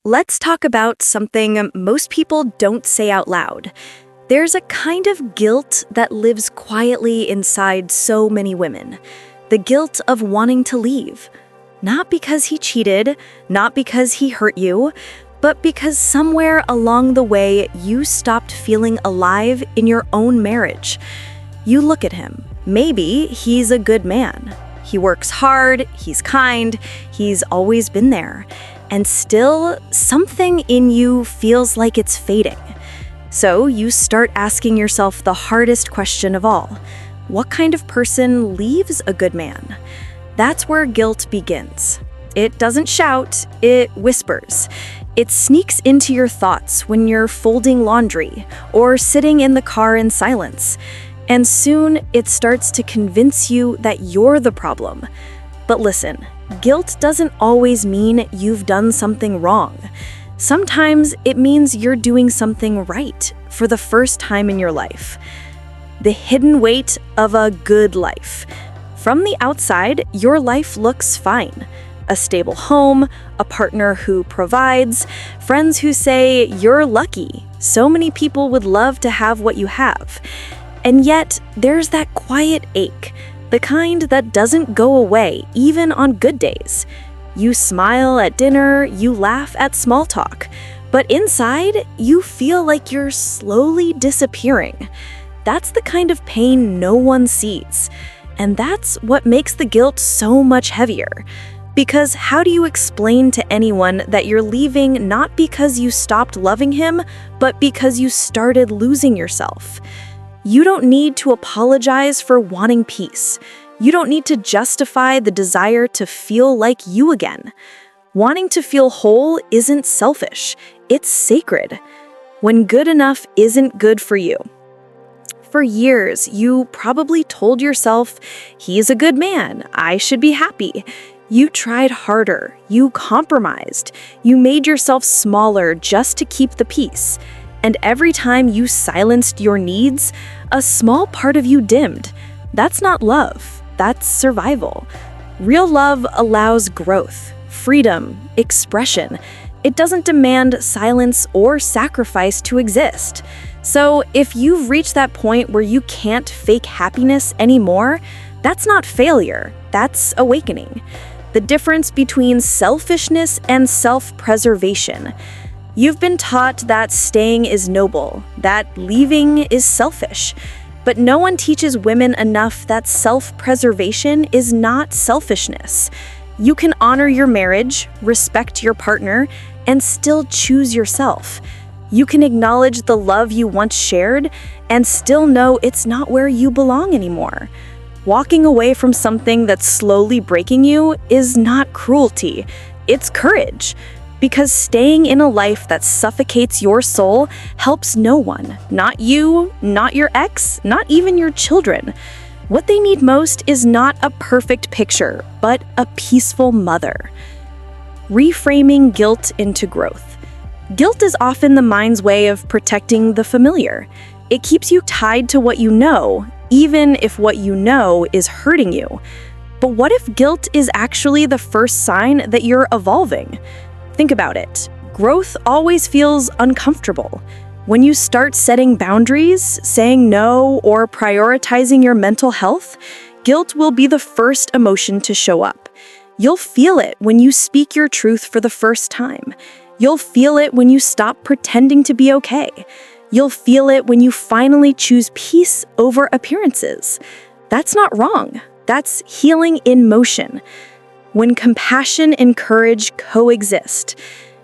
Let's talk about something most people don't say out loud. There's a kind of guilt that lives quietly inside so many women. The guilt of wanting to leave. Not because he cheated, not because he hurt you, but because somewhere along the way you stopped feeling alive in your own marriage. You look at him. Maybe he's a good man. He works hard, he's kind, he's always been there. And still, something in you feels like it's fading. So you start asking yourself the hardest question of all. What kind of person leaves a good man? That's where guilt begins. It doesn't shout, it whispers. It sneaks into your thoughts when you're folding laundry or sitting in the car in silence. And soon it starts to convince you that you're the problem. But listen, guilt doesn't always mean you've done something wrong. Sometimes it means you're doing something right for the first time in your life. The hidden weight of a good life. From the outside, your life looks fine. A stable home, a partner who provides, friends who say you're lucky. So many people would love to have what you have. And yet, there's that quiet ache. The kind that doesn't go away, even on good days. You smile at dinner, you laugh at small talk, but inside, you feel like you're slowly disappearing. That's the kind of pain no one sees. And that's what makes the guilt so much heavier. Because how do you explain to anyone that you're leaving not because you stopped loving him, but because you started losing yourself? You don't need to apologize for wanting peace. You don't need to justify the desire to feel like you again. Wanting to feel whole isn't selfish, it's sacred. When good enough isn't good for you. For years, you probably told yourself, he's a good man, I should be happy. You tried harder, you compromised, you made yourself smaller just to keep the peace. And every time you silenced your needs, a small part of you dimmed. That's not love, that's survival. Real love allows growth, freedom, expression. It doesn't demand silence or sacrifice to exist. So if you've reached that point where you can't fake happiness anymore, that's not failure, that's awakening. The difference between selfishness and self-preservation. You've been taught that staying is noble, that leaving is selfish. But no one teaches women enough that self-preservation is not selfishness. You can honor your marriage, respect your partner, and still choose yourself. You can acknowledge the love you once shared and still know it's not where you belong anymore. Walking away from something that's slowly breaking you is not cruelty, it's courage. Because staying in a life that suffocates your soul helps no one. Not you, not your ex, not even your children. What they need most is not a perfect picture, but a peaceful mother. Reframing guilt into growth. Guilt is often the mind's way of protecting the familiar. It keeps you tied to what you know, even if what you know is hurting you. But what if guilt is actually the first sign that you're evolving? Think about it. Growth always feels uncomfortable. When you start setting boundaries, saying no, or prioritizing your mental health, guilt will be the first emotion to show up. You'll feel it when you speak your truth for the first time. You'll feel it when you stop pretending to be okay. You'll feel it when you finally choose peace over appearances. That's not wrong. That's healing in motion. When compassion and courage coexist,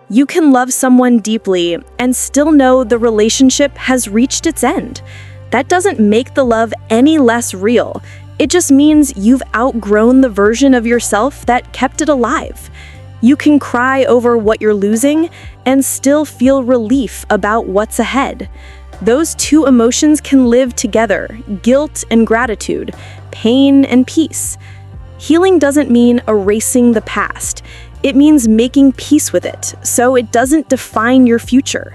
you can love someone deeply and still know the relationship has reached its end. That doesn't make the love any less real. It just means you've outgrown the version of yourself that kept it alive. You can cry over what you're losing and still feel relief about what's ahead. Those two emotions can live together, guilt and gratitude, pain and peace. Healing doesn't mean erasing the past. It means making peace with it, so it doesn't define your future.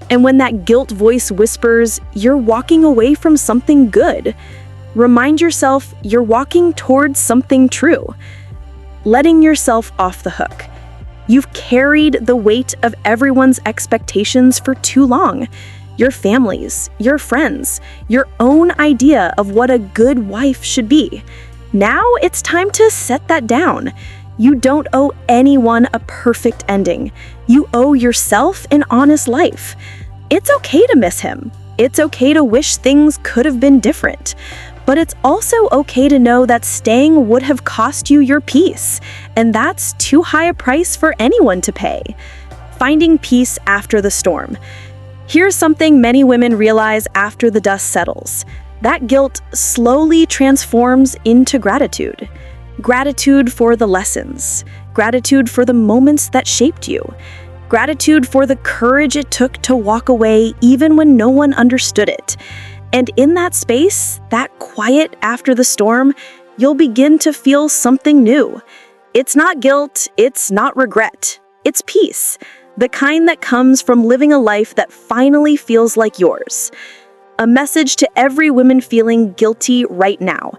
And when that guilt voice whispers, you're walking away from something good, remind yourself you're walking towards something true. Letting yourself off the hook. You've carried the weight of everyone's expectations for too long. Your families, your friends, your own idea of what a good wife should be. Now it's time to set that down. You don't owe anyone a perfect ending. You owe yourself an honest life. It's okay to miss him. It's okay to wish things could have been different. But it's also okay to know that staying would have cost you your peace, and that's too high a price for anyone to pay. Finding peace after the storm. Here's something many women realize after the dust settles. That guilt slowly transforms into gratitude. Gratitude for the lessons. Gratitude for the moments that shaped you. Gratitude for the courage it took to walk away even when no one understood it. And in that space, that quiet after the storm, you'll begin to feel something new. It's not guilt, it's not regret. It's peace, the kind that comes from living a life that finally feels like yours. A message to every woman feeling guilty right now.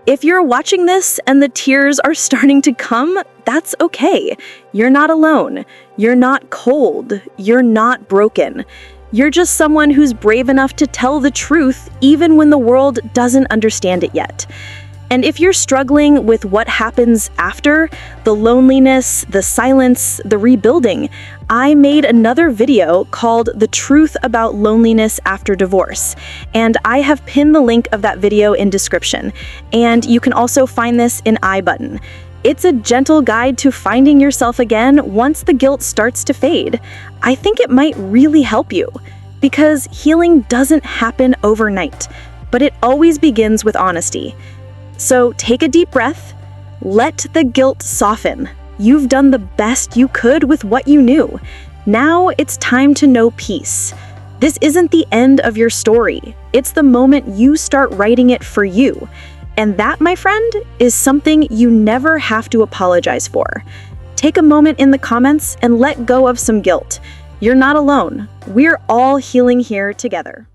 If you're watching this and the tears are starting to come, that's okay. You're not alone. You're not cold. You're not broken. You're just someone who's brave enough to tell the truth even when the world doesn't understand it yet. And if you're struggling with what happens after, the loneliness, the silence, the rebuilding, I made another video called The Truth About Loneliness After Divorce, and I have pinned the link of that video in description, and you can also find this in I button. It's a gentle guide to finding yourself again once the guilt starts to fade. I think it might really help you, because healing doesn't happen overnight, but it always begins with honesty. So take a deep breath, let the guilt soften. You've done the best you could with what you knew. Now it's time to know peace. This isn't the end of your story. It's the moment you start writing it for you. And that, my friend, is something you never have to apologize for. Take a moment in the comments and let go of some guilt. You're not alone. We're all healing here together.